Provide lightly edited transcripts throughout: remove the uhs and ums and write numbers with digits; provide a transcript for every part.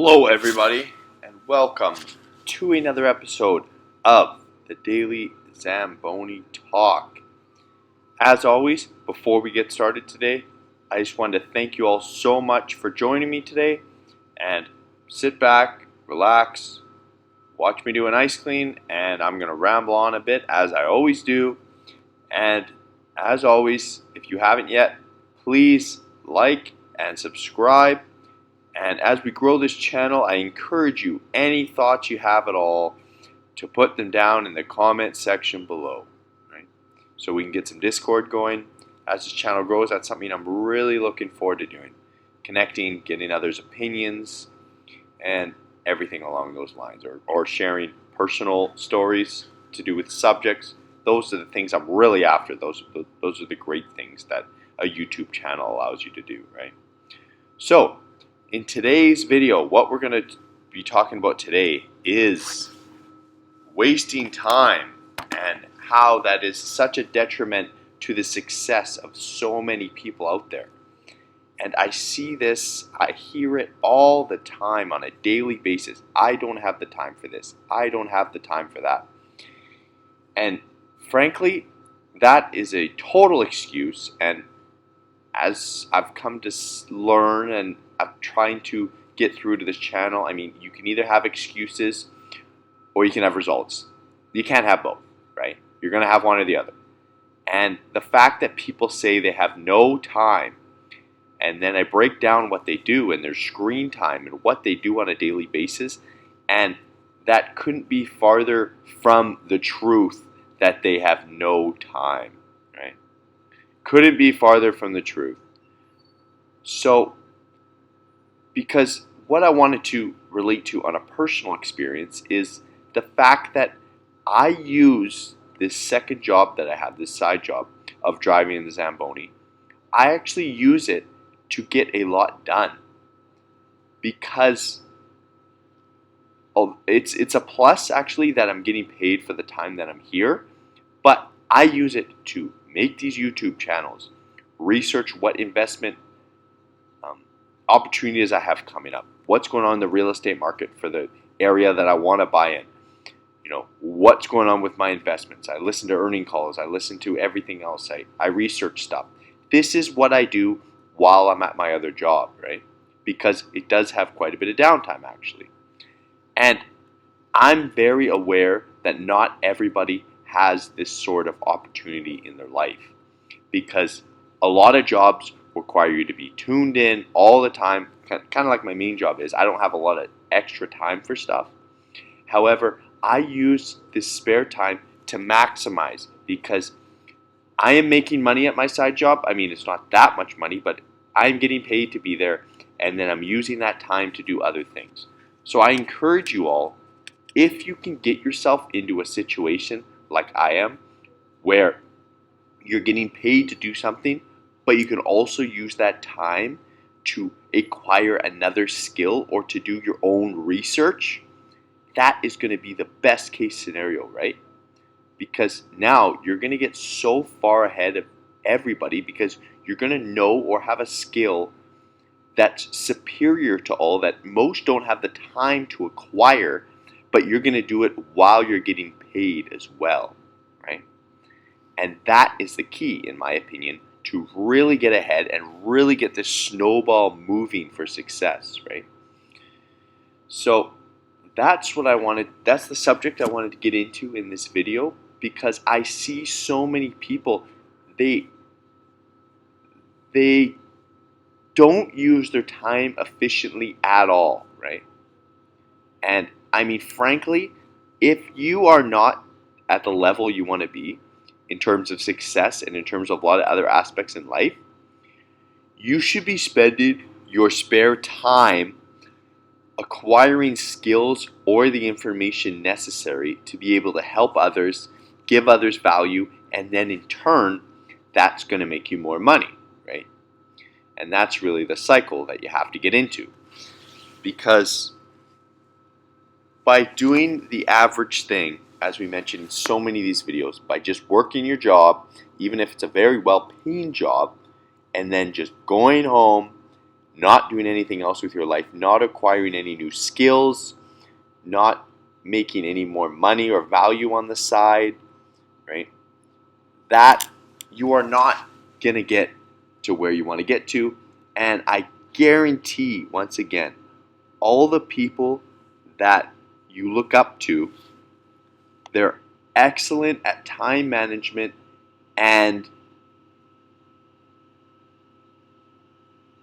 Hello, everybody, and welcome to another episode of the Daily Zamboni Talk. As always, before we get started today, I just wanted to thank you all so much for joining me today. And sit back, relax, watch me do an ice clean, and I'm going to ramble on a bit as I always do. And as always, if you haven't yet, please like and subscribe. And as we grow this channel, I encourage you, any thoughts you have at all, to put them down in the comment section below, right? So we can get some Discord going. As this channel grows, that's something I'm really looking forward to doing. Connecting, getting others' opinions, and everything along those lines. Or sharing personal stories to do with subjects. Those are the things I'm really after. Those are the great things that a YouTube channel allows you to do, right? So, in today's video, what we're going to be talking about today is wasting time and how that is such a detriment to the success of so many people out there. And I see this, I hear it all the time on a daily basis. I don't have the time for this. I don't have the time for that. And frankly, that is a total excuse. And as I've come to learn and I'm trying to get through to this channel, I mean, you can either have excuses or you can have results. You can't have both, right? You're going to have one or the other. And the fact that people say they have no time, and then I break down what they do and their screen time and what they do on a daily basis, and that couldn't be farther from the truth that they have no time, right? Couldn't be farther from the truth. So, because what I wanted to relate to on a personal experience is the fact that I use this second job that I have, this side job of driving in the Zamboni. I actually use it to get a lot done because it's a plus actually that I'm getting paid for the time that I'm here, but I use it to make these YouTube channels, research what investment opportunities I have coming up, what's going on in the real estate market for the area that I want to buy in, what's going on with my investments. I listen to earning calls, I listen to everything else, I research stuff. This is what I do while I'm at my other job, right? Because it does have quite a bit of downtime actually. And I'm very aware that not everybody has this sort of opportunity in their life, because a lot of jobs require you to be tuned in all the time, kind of like my main job is. I don't have a lot of extra time for stuff. However, I use this spare time to maximize, because I am making money at my side job. I mean, it's not that much money, but I'm getting paid to be there, and then I'm using that time to do other things. So I encourage you all, if you can get yourself into a situation like I am, where you're getting paid to do something, but you can also use that time to acquire another skill or to do your own research, that is going to be the best case scenario, right? Because now you're going to get so far ahead of everybody, because you're going to know or have a skill that's superior to all that most don't have the time to acquire, but you're going to do it while you're getting paid as well, right? And that is the key, in my opinion, to really get ahead and really get this snowball moving for success, right? So that's the subject I wanted to get into in this video, because I see so many people, they don't use their time efficiently at all, right? And I mean, frankly, if you are not at the level you want to be in terms of success and in terms of a lot of other aspects in life, you should be spending your spare time acquiring skills or the information necessary to be able to help others, give others value, and then in turn, that's going to make you more money, right? And that's really the cycle that you have to get into. Because by doing the average thing, as we mentioned in so many of these videos, by just working your job, even if it's a very well-paying job, and then just going home, not doing anything else with your life, not acquiring any new skills, not making any more money or value on the side, right? That you are not going to get to where you want to get to. And I guarantee, once again, all the people that you look up to, they're excellent at time management and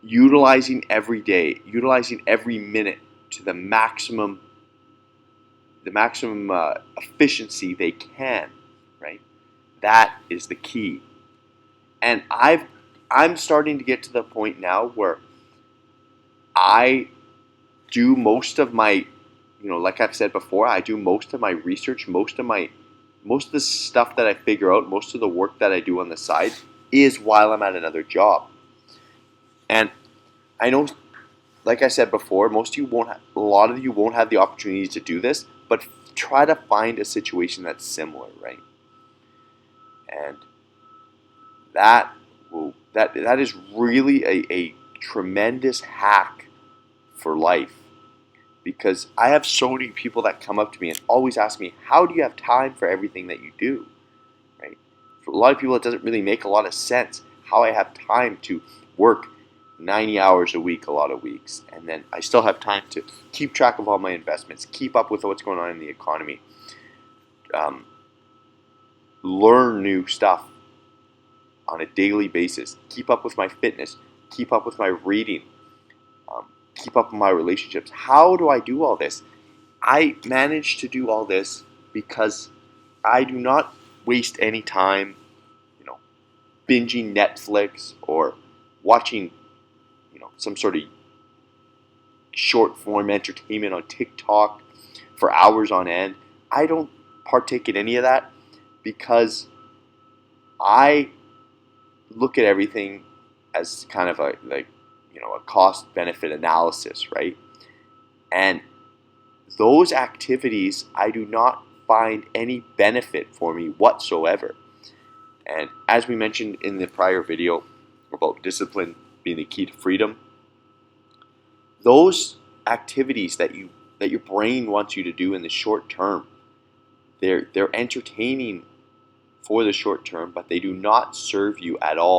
utilizing every day, utilizing every minute to the maximum efficiency they can, right? That is the key. And I'm starting to get to the point now where I do most of my, like I've said before, I do most of my research, most of the stuff that I figure out, most of the work that I do on the side is while I'm at another job. And I know, like I said before, a lot of you won't have the opportunity to do this, but try to find a situation that's similar, right? And that is really a tremendous hack for life, because I have so many people that come up to me and always ask me, how do you have time for everything that you do, right? For a lot of people, it doesn't really make a lot of sense how I have time to work 90 hours a week a lot of weeks, and then I still have time to keep track of all my investments, keep up with what's going on in the economy, learn new stuff on a daily basis, keep up with my fitness, keep up with my reading, keep up with my relationships. How do I do all this? I manage to do all this because I do not waste any time, binging Netflix or watching, some sort of short form entertainment on TikTok for hours on end. I don't partake in any of that because I look at everything as kind of a cost benefit analysis, right? And those activities, I do not find any benefit for me whatsoever. And as we mentioned in the prior video about discipline being the key to freedom, those activities that your brain wants you to do in the short term, they're entertaining for the short term, but they do not serve you at all